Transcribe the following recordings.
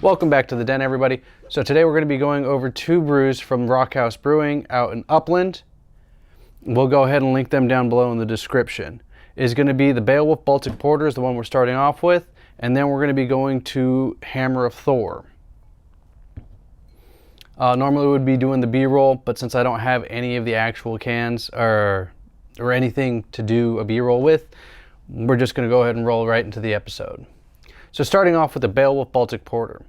Welcome back to the den, everybody. So today we're going to be going over 2 brews from Rök House Brewing out in Upland. We'll go ahead and link them down below in the description. It's going to be the Beowolf Baltic Porter is the one we're starting off with, and then we're going to be going to Hammer of Thor. Normally we would be doing the B-roll, but since I don't have any of the actual cans or anything to do a B-roll with, we're just going to go ahead and roll right into the episode. So starting off with the Beowolf Baltic Porter.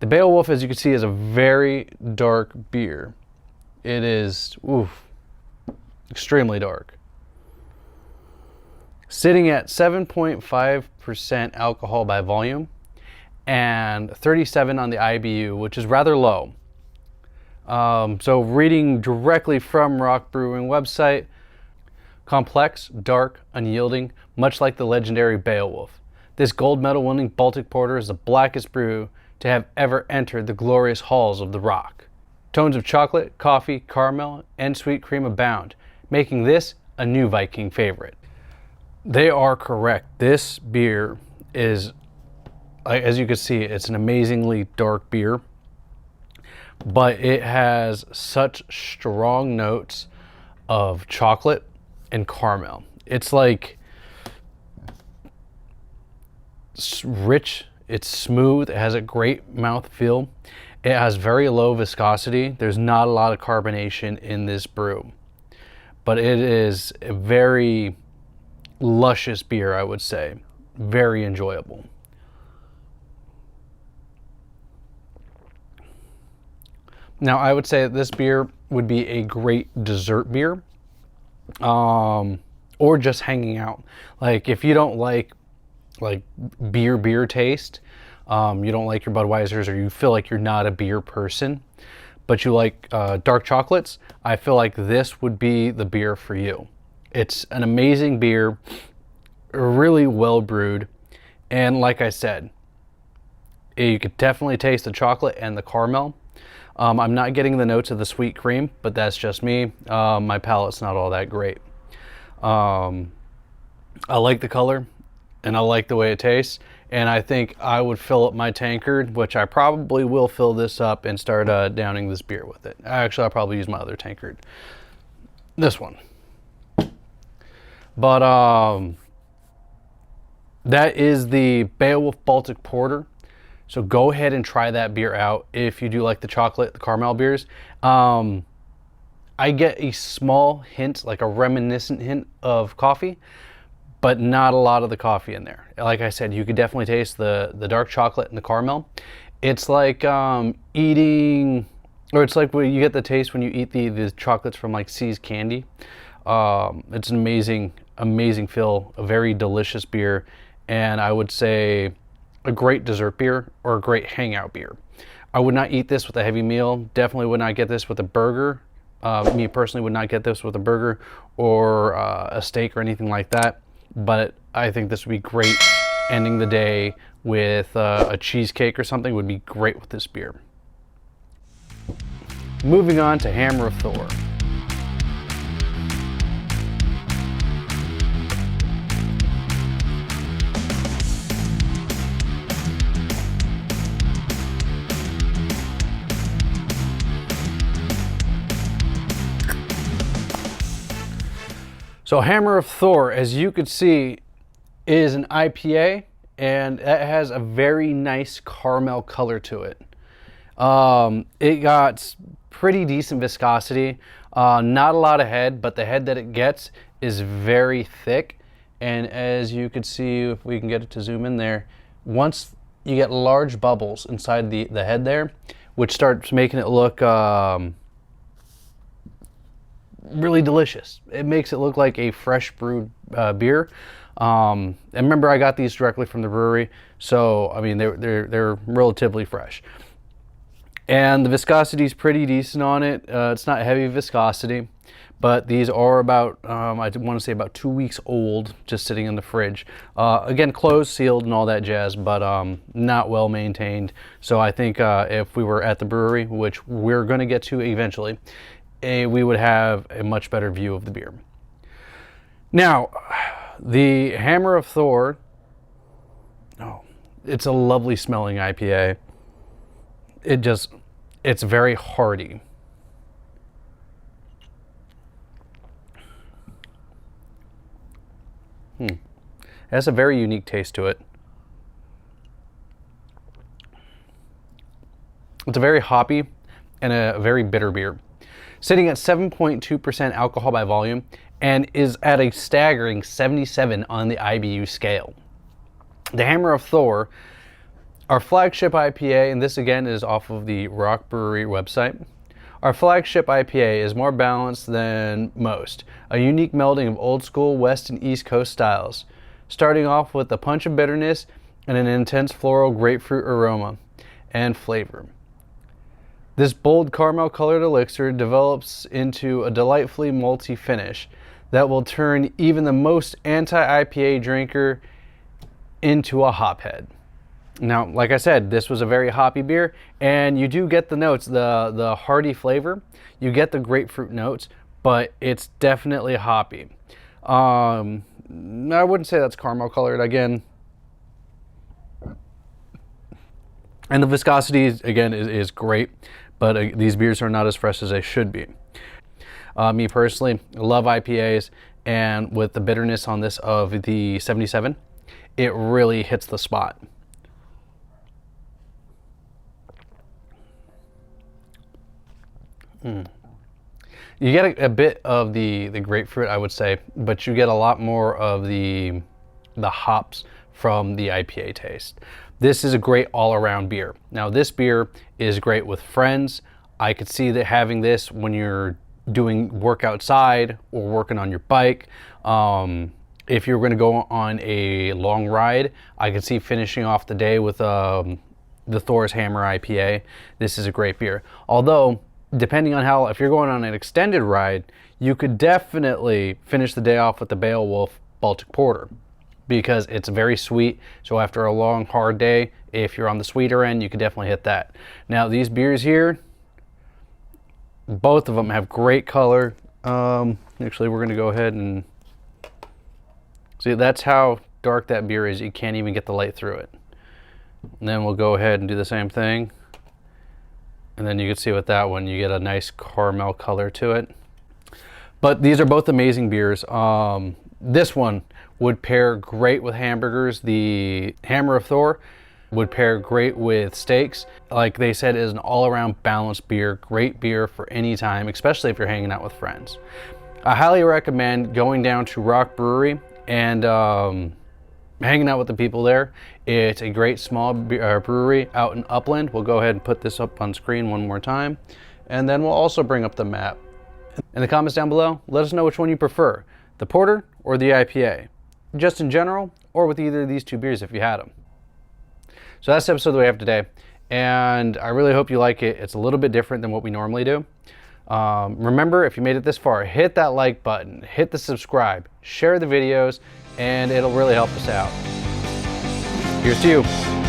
The Beowolf, as you can see, is a very dark beer. It is, extremely dark. Sitting at 7.5% alcohol by volume and 37 on the IBU, which is rather low. So reading directly from RoK Brewing website, complex, dark, unyielding, much like the legendary Beowulf. This gold medal-winning Baltic Porter is the blackest brew to have ever entered the glorious halls of the RoK. Tones of chocolate, coffee, caramel, and sweet cream abound, making this a new Viking favorite. They are correct. This beer is, as you can see, it's an amazingly dark beer, but it has such strong notes of chocolate and caramel. It's like, it's rich, it's smooth, it has a great mouth feel. It has very low viscosity. There's not a lot of carbonation in this brew, but it is a very luscious beer, I would say. Very enjoyable. Now, I would say that this beer would be a great dessert beer, or just hanging out. Like if you don't like beer taste, you don't like your Budweisers, or you feel like you're not a beer person, but you like dark chocolates, I feel like this would be the beer for you. It's an amazing beer, really well brewed, and like I said, you could definitely taste the chocolate and the caramel. I'm not getting the notes of the sweet cream, but that's just me. My palate's not all that great. I like the color, and I like the way it tastes, and I think I would fill up my tankard, which I probably will fill this up and start downing this beer with it. Actually, I'll probably use my other tankard, this one. But that is the Beowolf Baltic Porter. So go ahead and try that beer out if you do like the chocolate, the caramel beers. I get a small hint, like a reminiscent hint of coffee, but not a lot of the coffee in there. Like I said, you could definitely taste the dark chocolate and the caramel. It's like eating, or it's like when you get the taste when you eat the chocolates from like C's Candy. It's an amazing feel, a very delicious beer, and I would say a great dessert beer or a great hangout beer. I would not eat this with a heavy meal. Definitely would not get this with a burger. Me personally would not get this with a burger or a steak or anything like that. But I think this would be great ending the day with a cheesecake or something. Would be great with this beer. Moving on to Hammer of Thor. So Hammer of Thor, as you could see, is an IPA, and it has a very nice caramel color to it. It got pretty decent viscosity, not a lot of head, but the head that it gets is very thick. And as you could see, if we can get it to zoom in there, once you get large bubbles inside the head there, which starts making it look really delicious. It makes it look like a fresh brewed beer. And remember, I got these directly from the brewery, so I mean they're relatively fresh. And the viscosity is pretty decent on it. It's not heavy viscosity, but these are about I want to say about 2 weeks old, just sitting in the fridge. Again, closed, sealed, and all that jazz, but not well maintained. So I think if we were at the brewery, which we're going to get to eventually, we would have a much better view of the beer. Now, the Hammer of Thor, it's a lovely smelling IPA. It's very hearty. It has a very unique taste to it. It's a very hoppy and a very bitter beer. Sitting at 7.2% alcohol by volume and is at a staggering 77 on the IBU scale. The Hammer of Thor, our flagship IPA, and this again is off of the Rock Brewery website. Our flagship IPA is more balanced than most, a unique melding of old school West and East Coast styles, starting off with a punch of bitterness and an intense floral grapefruit aroma and flavor. This bold caramel colored elixir develops into a delightfully malty finish that will turn even the most anti-IPA drinker into a hophead. Now, like I said, this was a very hoppy beer, and you do get the notes, the hearty flavor. You get the grapefruit notes, but it's definitely hoppy. I wouldn't say that's caramel colored again. And the viscosity, again, is great, but these beers are not as fresh as they should be. Me personally, I love IPAs, and with the bitterness on this of the 77, it really hits the spot. You get a bit of the grapefruit, I would say, but you get a lot more of the hops from the IPA taste. This is a great all-around beer. Now, this beer is great with friends. I could see that having this when you're doing work outside or working on your bike. If you're going to go on a long ride, I could see finishing off the day with the Thor's Hammer IPA. This is a great beer. Although, depending on if you're going on an extended ride, you could definitely finish the day off with the Beowulf Baltic Porter, because it's very sweet. So after a long, hard day, if you're on the sweeter end, you could definitely hit that. Now, these beers here, both of them have great color. Actually, we're gonna go ahead and see, that's how dark that beer is. You can't even get the light through it. And then we'll go ahead and do the same thing. And then you can see with that one, you get a nice caramel color to it. But these are both amazing beers. This one would pair great with hamburgers. The Hammer of Thor would pair great with steaks. Like they said, it is an all-around balanced beer. Great beer for any time, especially if you're hanging out with friends. I highly recommend going down to Rock Brewery and hanging out with the people there. It's a great small brewery out in Upland. We'll go ahead and put this up on screen one more time, and then we'll also bring up the map. In the comments down below, let us know which one you prefer, the Porter or the IPA, just in general, or with either of these two beers if you had them. So that's the episode that we have today, and I really hope you like it. It's a little bit different than what we normally do. Remember, if you made it this far, hit that like button, hit the subscribe, share the videos, and it'll really help us out. Here's to you.